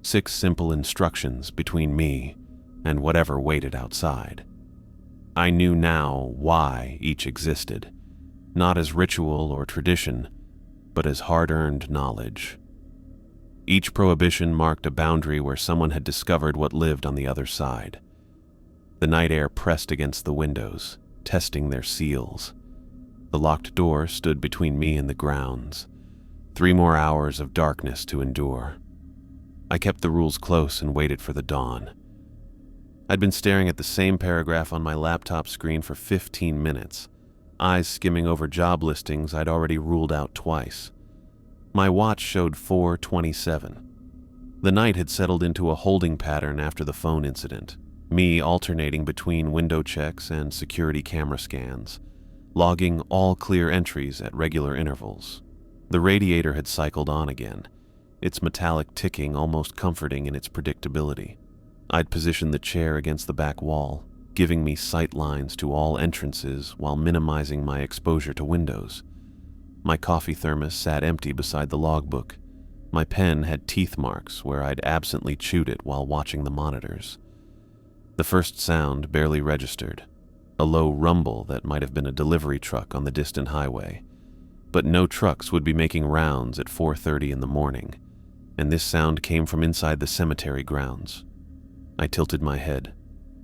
S1: 6 simple instructions between me and whatever waited outside. I knew now why each existed, not as ritual or tradition, but as hard-earned knowledge. Each prohibition marked a boundary where someone had discovered what lived on the other side. The night air pressed against the windows, testing their seals. The locked door stood between me and the grounds. 3 more hours of darkness to endure. I kept the rules close and waited for the dawn. I'd been staring at the same paragraph on my laptop screen for 15 minutes, eyes skimming over job listings I'd already ruled out twice. My watch showed 4:27. The night had settled into a holding pattern after the phone incident, me alternating between window checks and security camera scans, logging all clear entries at regular intervals. The radiator had cycled on again, its metallic ticking almost comforting in its predictability. I'd positioned the chair against the back wall, giving me sight lines to all entrances while minimizing my exposure to windows. My coffee thermos sat empty beside the logbook. My pen had teeth marks where I'd absently chewed it while watching the monitors. The first sound barely registered, a low rumble that might have been a delivery truck on the distant highway. But no trucks would be making rounds at 4:30 in the morning, and this sound came from inside the cemetery grounds. I tilted my head,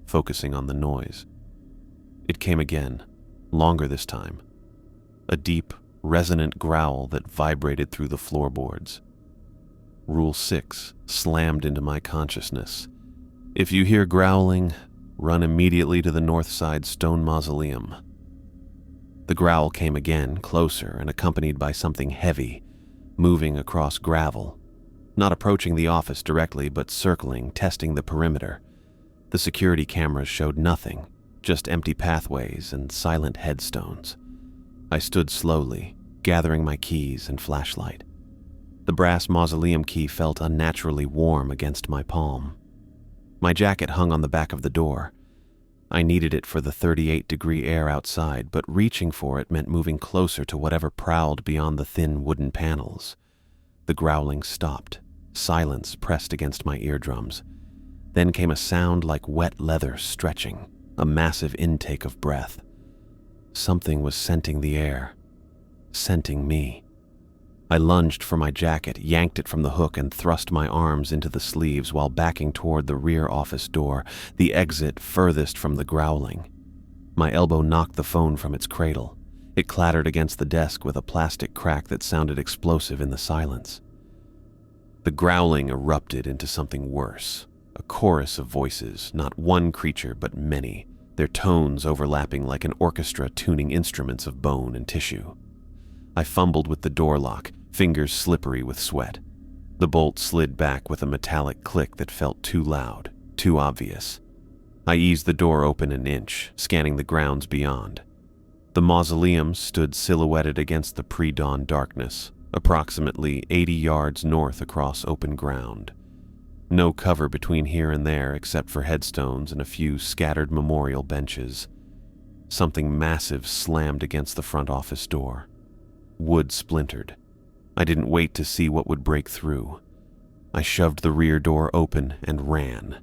S1: focusing on the noise. It came again, longer this time. A deep, resonant growl that vibrated through the floorboards. Rule 6 slammed into my consciousness. If you hear growling, run immediately to the north side stone mausoleum. The growl came again, closer and accompanied by something heavy, moving across gravel. Not approaching the office directly, but circling, testing the perimeter. The security cameras showed nothing, just empty pathways and silent headstones. I stood slowly, gathering my keys and flashlight. The brass mausoleum key felt unnaturally warm against my palm. My jacket hung on the back of the door. I needed it for the 38-degree air outside, but reaching for it meant moving closer to whatever prowled beyond the thin wooden panels. The growling stopped. Silence pressed against my eardrums. Then came a sound like wet leather stretching, a massive intake of breath. Something was scenting the air, scenting me. I lunged for my jacket, yanked it from the hook, and thrust my arms into the sleeves while backing toward the rear office door, the exit furthest from the growling. My elbow knocked the phone from its cradle. It clattered against the desk with a plastic crack that sounded explosive in the silence. The growling erupted into something worse, a chorus of voices, not one creature but many, their tones overlapping like an orchestra tuning instruments of bone and tissue. I fumbled with the door lock, fingers slippery with sweat. The bolt slid back with a metallic click that felt too loud, too obvious. I eased the door open an inch, scanning the grounds beyond. The mausoleum stood silhouetted against the pre-dawn darkness, approximately 80 yards north across open ground. No cover between here and there except for headstones and a few scattered memorial benches. Something massive slammed against the front office door. Wood splintered. I didn't wait to see what would break through. I shoved the rear door open and ran.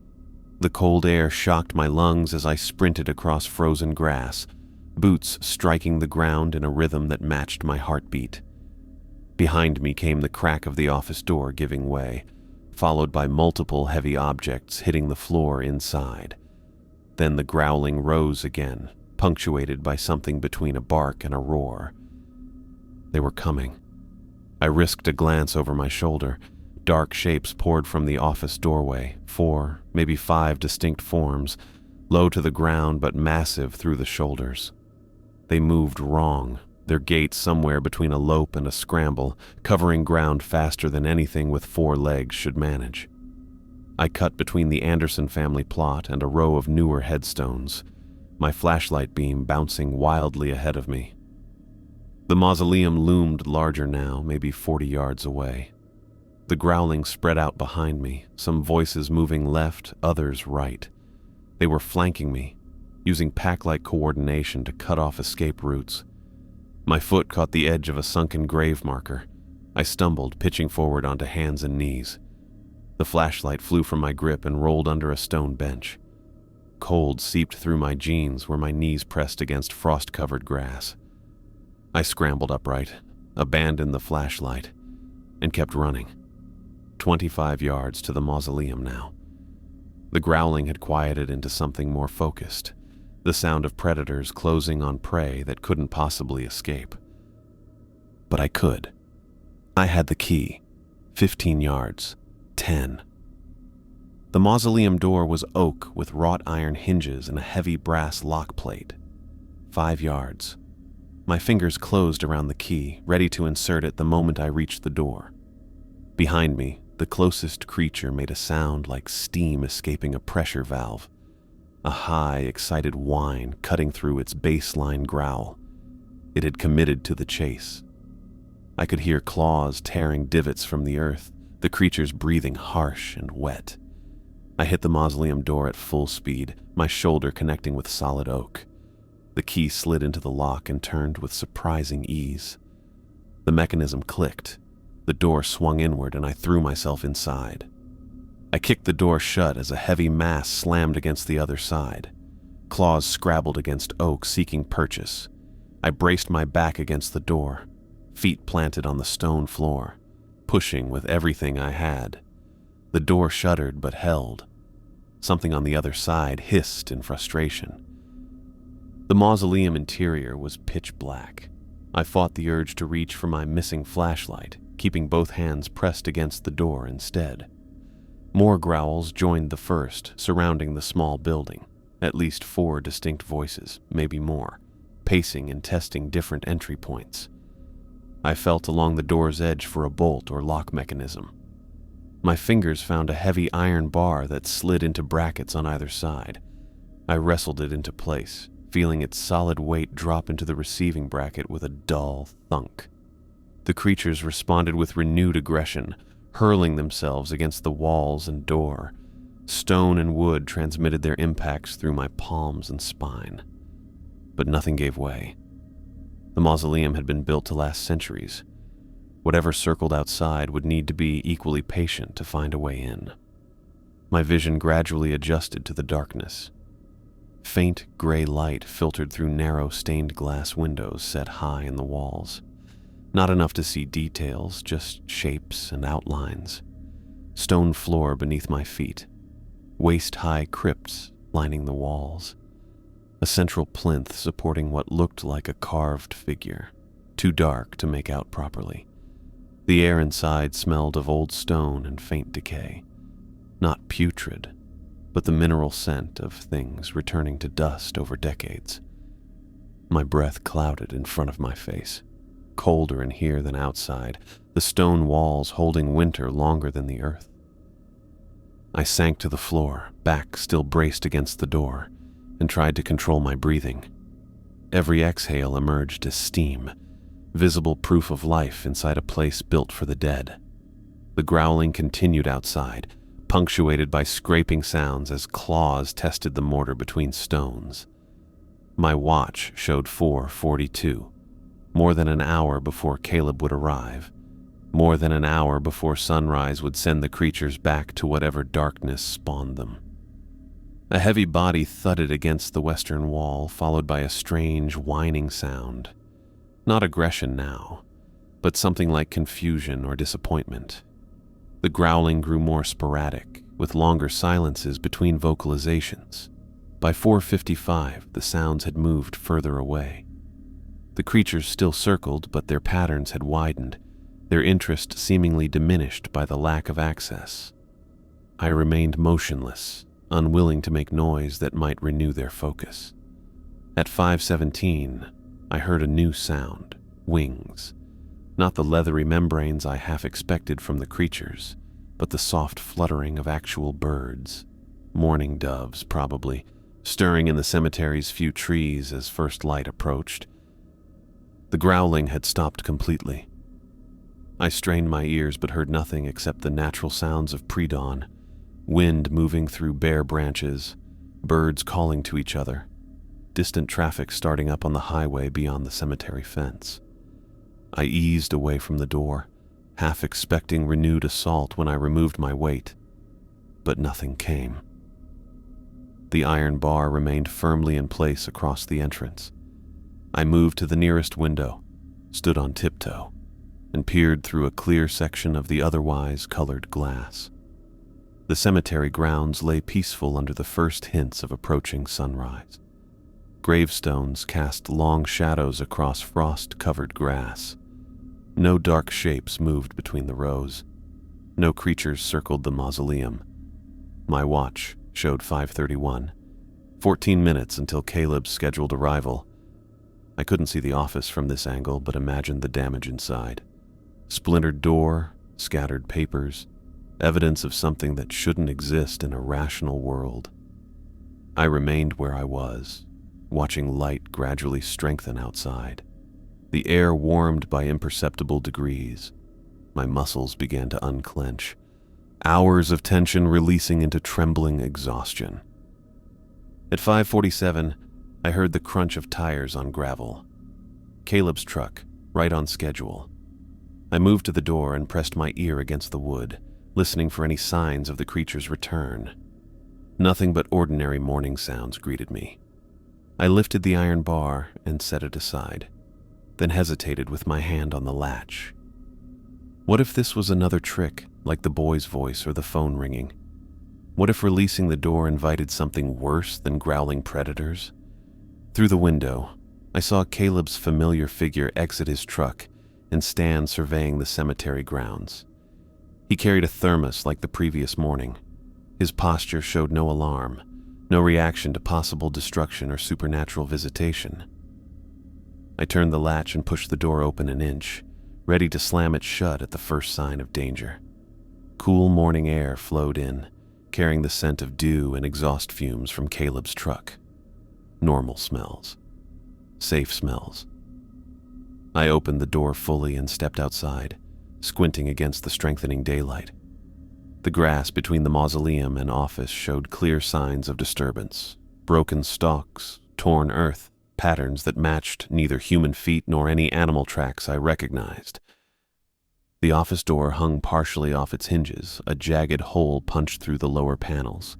S1: The cold air shocked my lungs as I sprinted across frozen grass, boots striking the ground in a rhythm that matched my heartbeat. Behind me came the crack of the office door giving way, followed by multiple heavy objects hitting the floor inside. Then the growling rose again, punctuated by something between a bark and a roar. They were coming. I risked a glance over my shoulder. Dark shapes poured from the office doorway, 4, maybe 5 distinct forms, low to the ground but massive through the shoulders. They moved wrong, their gait somewhere between a lope and a scramble, covering ground faster than anything with 4 legs should manage. I cut between the Anderson family plot and a row of newer headstones, my flashlight beam bouncing wildly ahead of me. The mausoleum loomed larger now, maybe 40 yards away. The growling spread out behind me, some voices moving left, others right. They were flanking me, using pack-like coordination to cut off escape routes. My foot caught the edge of a sunken grave marker. I stumbled, pitching forward onto hands and knees. The flashlight flew from my grip and rolled under a stone bench. Cold seeped through my jeans where my knees pressed against frost-covered grass. I scrambled upright, abandoned the flashlight, and kept running. 25 yards to the mausoleum now. The growling had quieted into something more focused, the sound of predators closing on prey that couldn't possibly escape. But I could. I had the key. 15 yards. 10. The mausoleum door was oak with wrought iron hinges and a heavy brass lock plate. 5 yards. My fingers closed around the key, ready to insert it the moment I reached the door. Behind me, the closest creature made a sound like steam escaping a pressure valve, a high, excited whine cutting through its baseline growl. It had committed to the chase. I could hear claws tearing divots from the earth, the creature's breathing harsh and wet. I hit the mausoleum door at full speed, my shoulder connecting with solid oak. The key slid into the lock and turned with surprising ease. The mechanism clicked. The door swung inward and I threw myself inside. I kicked the door shut as a heavy mass slammed against the other side. Claws scrabbled against oak, seeking purchase. I braced my back against the door, feet planted on the stone floor, pushing with everything I had. The door shuddered but held. Something on the other side hissed in frustration. The mausoleum interior was pitch black. I fought the urge to reach for my missing flashlight, keeping both hands pressed against the door instead. More growls joined the first, surrounding the small building. At least 4 distinct voices, maybe more, pacing and testing different entry points. I felt along the door's edge for a bolt or lock mechanism. My fingers found a heavy iron bar that slid into brackets on either side. I wrestled it into place, feeling its solid weight drop into the receiving bracket with a dull thunk. The creatures responded with renewed aggression, hurling themselves against the walls and door. Stone and wood transmitted their impacts through my palms and spine. But nothing gave way. The mausoleum had been built to last centuries. Whatever circled outside would need to be equally patient to find a way in. My vision gradually adjusted to the darkness. Faint gray light filtered through narrow stained glass windows set high in the walls. Not enough to see details, just shapes and outlines. Stone floor beneath my feet. Waist-high crypts lining the walls. A central plinth supporting what looked like a carved figure, too dark to make out properly. The air inside smelled of old stone and faint decay. Not putrid, but the mineral scent of things returning to dust over decades. My breath clouded in front of my face. Colder in here than outside, the stone walls holding winter longer than the earth. I sank to the floor, back still braced against the door, and tried to control my breathing. Every exhale emerged as steam, visible proof of life inside a place built for the dead. The growling continued outside, punctuated by scraping sounds as claws tested the mortar between stones. My watch showed 4:42, more than an hour before Caleb would arrive, more than an hour before sunrise would send the creatures back to whatever darkness spawned them. A heavy body thudded against the western wall, followed by a strange, whining sound. Not aggression now, but something like confusion or disappointment. The growling grew more sporadic, with longer silences between vocalizations. By 4:55, the sounds had moved further away. The creatures still circled, but their patterns had widened, their interest seemingly diminished by the lack of access. I remained motionless, unwilling to make noise that might renew their focus. At 5:17, I heard a new sound, wings. Not the leathery membranes I half expected from the creatures, but the soft fluttering of actual birds. Mourning doves, probably, stirring in the cemetery's few trees as first light approached. The growling had stopped completely. I strained my ears but heard nothing except the natural sounds of pre-dawn, wind moving through bare branches, birds calling to each other, distant traffic starting up on the highway beyond the cemetery fence. I eased away from the door, half expecting renewed assault when I removed my weight, but nothing came. The iron bar remained firmly in place across the entrance. I moved to the nearest window, stood on tiptoe, and peered through a clear section of the otherwise colored glass. The cemetery grounds lay peaceful under the first hints of approaching sunrise. Gravestones cast long shadows across frost-covered grass. No dark shapes moved between the rows. No creatures circled the mausoleum. My watch showed 5:31, 14 minutes until Caleb's scheduled arrival. I couldn't see the office from this angle, but imagined the damage inside. Splintered door, scattered papers, evidence of something that shouldn't exist in a rational world. I remained where I was, watching light gradually strengthen outside. The air warmed by imperceptible degrees. My muscles began to unclench, hours of tension releasing into trembling exhaustion. At 5:47, I heard the crunch of tires on gravel. Caleb's truck, right on schedule. I moved to the door and pressed my ear against the wood, listening for any signs of the creature's return. Nothing but ordinary morning sounds greeted me. I lifted the iron bar and set it aside, then hesitated with my hand on the latch. What if this was another trick, like the boy's voice or the phone ringing? What if releasing the door invited something worse than growling predators? Through the window, I saw Caleb's familiar figure exit his truck and stand surveying the cemetery grounds. He carried a thermos like the previous morning. His posture showed no alarm, no reaction to possible destruction or supernatural visitation. I turned the latch and pushed the door open an inch, ready to slam it shut at the first sign of danger. Cool morning air flowed in, carrying the scent of dew and exhaust fumes from Caleb's truck. Normal smells. Safe smells. I opened the door fully and stepped outside, squinting against the strengthening daylight. The grass between the mausoleum and office showed clear signs of disturbance: broken stalks, torn earth, patterns that matched neither human feet nor any animal tracks I recognized. The office door hung partially off its hinges, a jagged hole punched through the lower panels.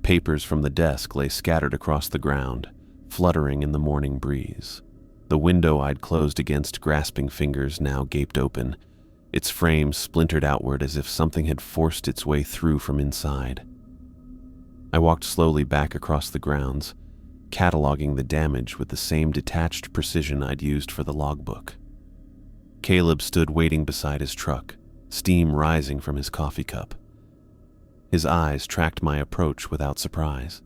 S1: Papers from the desk lay scattered across the ground, fluttering in the morning breeze. The window I'd closed against grasping fingers now gaped open, its frame splintered outward as if something had forced its way through from inside. I walked slowly back across the grounds, cataloging the damage with the same detached precision I'd used for the logbook. Caleb stood waiting beside his truck, steam rising from his coffee cup. His eyes tracked my approach without surprise.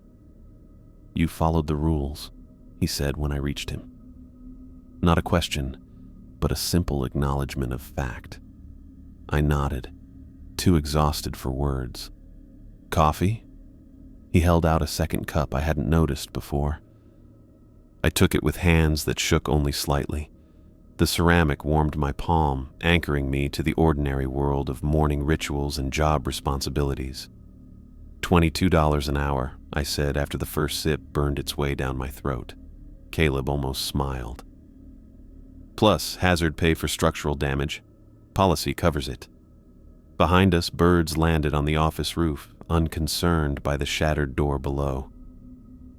S1: "You followed the rules," he said when I reached him. Not a question, but a simple acknowledgement of fact. I nodded, too exhausted for words. "Coffee?" He held out a second cup I hadn't noticed before. I took it with hands that shook only slightly. The ceramic warmed my palm, anchoring me to the ordinary world of morning rituals and job responsibilities. $22 an hour, I said after the first sip burned its way down my throat. Caleb almost smiled. "Plus hazard pay for structural damage. Policy covers it." Behind us, birds landed on the office roof, unconcerned by the shattered door below.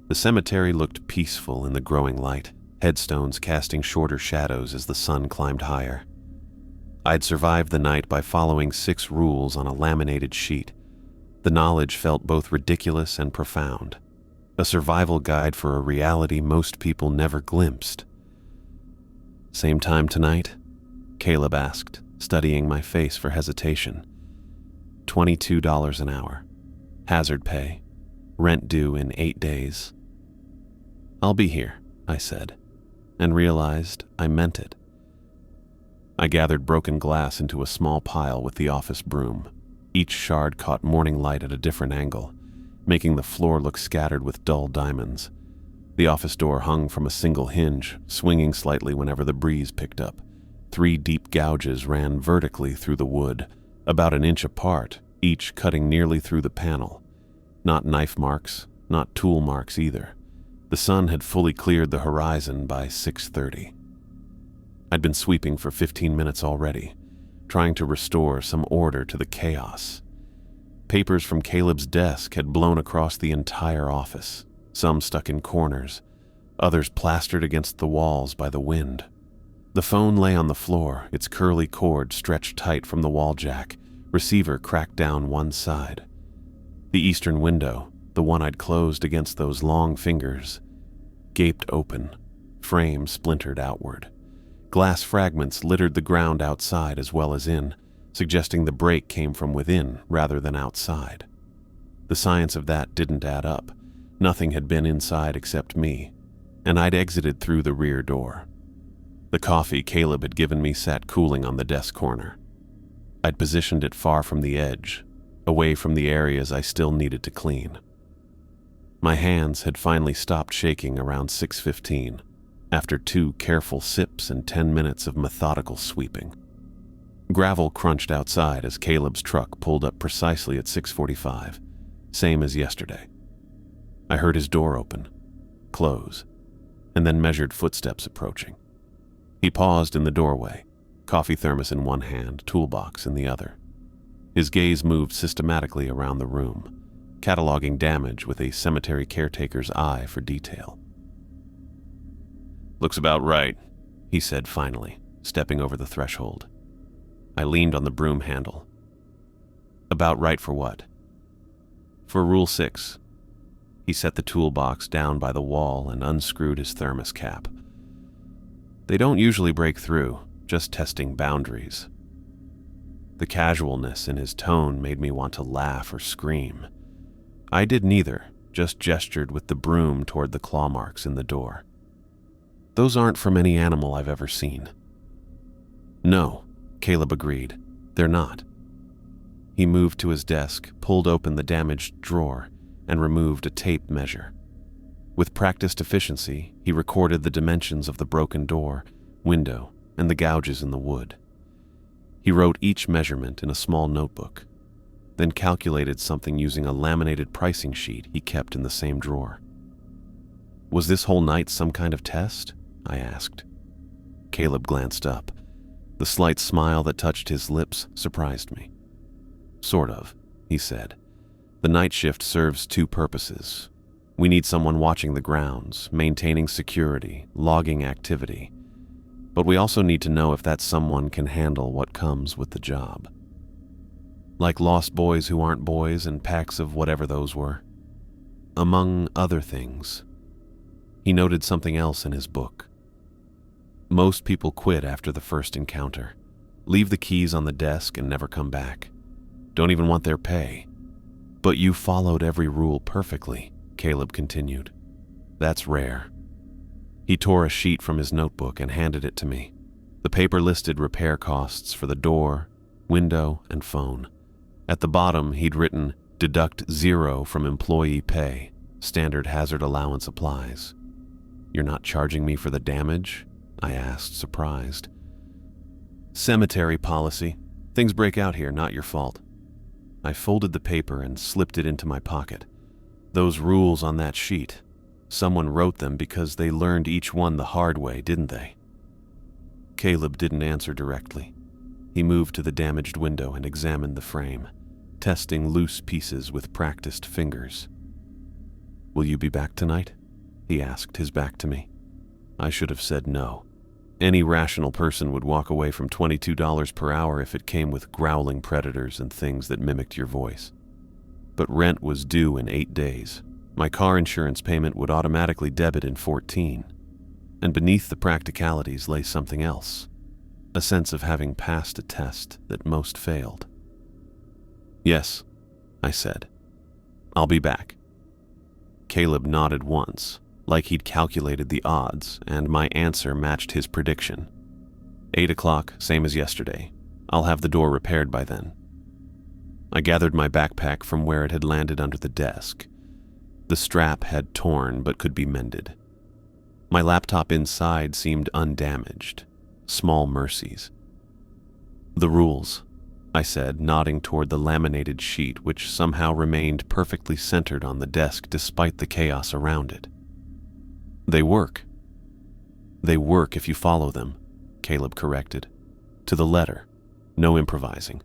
S1: The cemetery looked peaceful in the growing light, headstones casting shorter shadows as the sun climbed higher. I'd survived the night by following 6 rules on a laminated sheet. The knowledge felt both ridiculous and profound, a survival guide for a reality most people never glimpsed. "Same time tonight?" Caleb asked, studying my face for hesitation. $22 an hour. Hazard pay. Rent due in 8 days. "I'll be here," I said, and realized I meant it. I gathered broken glass into a small pile with the office broom. Each shard caught morning light at a different angle, making the floor look scattered with dull diamonds. The office door hung from a single hinge, swinging slightly whenever the breeze picked up. 3 deep gouges ran vertically through the wood, about an inch apart, each cutting nearly through the panel. Not knife marks, not tool marks either. The sun had fully cleared the horizon by 6:30. I'd been sweeping for 15 minutes already, trying to restore some order to the chaos. Papers from Caleb's desk had blown across the entire office, some stuck in corners, others plastered against the walls by the wind. The phone lay on the floor, its curly cord stretched tight from the wall jack, receiver cracked down one side. The eastern window, the one I'd closed against those long fingers, gaped open, frame splintered outward. Glass fragments littered the ground outside as well as in, suggesting the break came from within rather than outside. The science of that didn't add up. Nothing had been inside except me, and I'd exited through the rear door. The coffee Caleb had given me sat cooling on the desk corner. I'd positioned it far from the edge, away from the areas I still needed to clean. My hands had finally stopped shaking around 6:15, after 2 careful sips and 10 minutes of methodical sweeping. Gravel crunched outside as Caleb's truck pulled up precisely at 6:45, same as yesterday. I heard his door open, close, and then measured footsteps approaching. He paused in the doorway, coffee thermos in one hand, toolbox in the other. His gaze moved systematically around the room, cataloging damage with a cemetery caretaker's eye for detail. "Looks about right," he said finally, stepping over the threshold. I leaned on the broom handle. "About right for what?" "For Rule 6. He set the toolbox down by the wall and unscrewed his thermos cap. "They don't usually break through, just testing boundaries." The casualness in his tone made me want to laugh or scream. I did neither, just gestured with the broom toward the claw marks in the door. "Those aren't from any animal I've ever seen." "No," Caleb agreed. "They're not." He moved to his desk, pulled open the damaged drawer, and removed a tape measure. With practiced efficiency, he recorded the dimensions of the broken door, window, and the gouges in the wood. He wrote each measurement in a small notebook, then calculated something using a laminated pricing sheet he kept in the same drawer. Was this whole night some kind of test? I asked. Caleb glanced up. The slight smile that touched his lips surprised me. Sort of, he said. The night shift serves two purposes. We need someone watching the grounds, maintaining security, logging activity. But we also need to know if that someone can handle what comes with the job. Like lost boys who aren't boys and packs of whatever those were. Among other things. He noted something else in his book. Most people quit after the first encounter, leave the keys on the desk and never come back. Don't even want their pay. But you followed every rule perfectly, Caleb continued. That's rare. He tore a sheet from his notebook and handed it to me. The paper listed repair costs for the door, window, and phone. At the bottom, he'd written, "Deduct 0 from employee pay. Standard hazard allowance applies." "You're not charging me for the damage?" I asked, surprised. "Cemetery policy. Things break out here, not your fault." I folded the paper and slipped it into my pocket. Those rules on that sheet. Someone wrote them because they learned each one the hard way, didn't they? Caleb didn't answer directly. He moved to the damaged window and examined the frame, testing loose pieces with practiced fingers. "Will you be back tonight?" he asked, his back to me. I should have said no. Any rational person would walk away from $22 per hour if it came with growling predators and things that mimicked your voice. But rent was due in 8 days. My car insurance payment would automatically debit in 14. And beneath the practicalities lay something else. A sense of having passed a test that most failed. "Yes," I said. "I'll be back." Caleb nodded once, like he'd calculated the odds, and my answer matched his prediction. 8 o'clock, same as yesterday. I'll have the door repaired by then. I gathered my backpack from where it had landed under the desk. The strap had torn but could be mended. My laptop inside seemed undamaged. Small mercies. "The rules," I said, nodding toward the laminated sheet which somehow remained perfectly centered on the desk despite the chaos around it. "They work." "They work if you follow them," Caleb corrected. "To the letter. No improvising."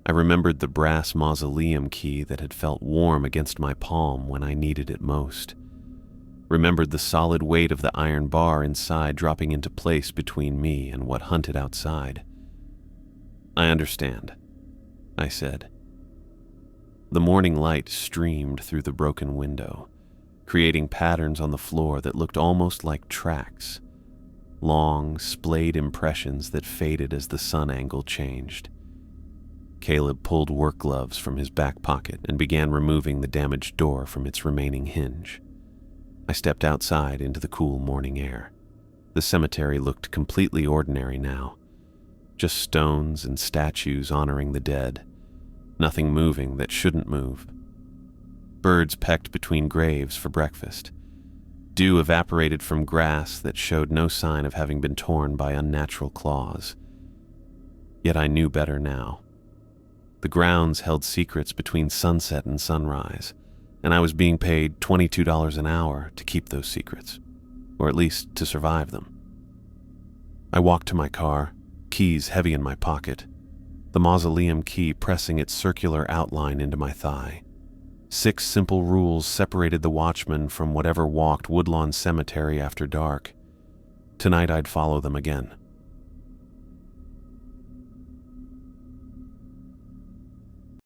S1: I remembered the brass mausoleum key that had felt warm against my palm when I needed it most. Remembered the solid weight of the iron bar inside dropping into place between me and what hunted outside. "I understand," I said. The morning light streamed through the broken window, creating patterns on the floor that looked almost like tracks, long, splayed impressions that faded as the sun angle changed. Caleb pulled work gloves from his back pocket and began removing the damaged door from its remaining hinge. I stepped outside into the cool morning air. The cemetery looked completely ordinary now. Just stones and statues honoring the dead. Nothing moving that shouldn't move. Birds pecked between graves for breakfast. Dew evaporated from grass that showed no sign of having been torn by unnatural claws. Yet I knew better now. The grounds held secrets between sunset and sunrise, and I was being paid $22 an hour to keep those secrets, or at least to survive them. I walked to my car, keys heavy in my pocket, the mausoleum key pressing its circular outline into my thigh. 6 simple rules separated the watchman from whatever walked Woodlawn Cemetery after dark. Tonight I'd follow them again.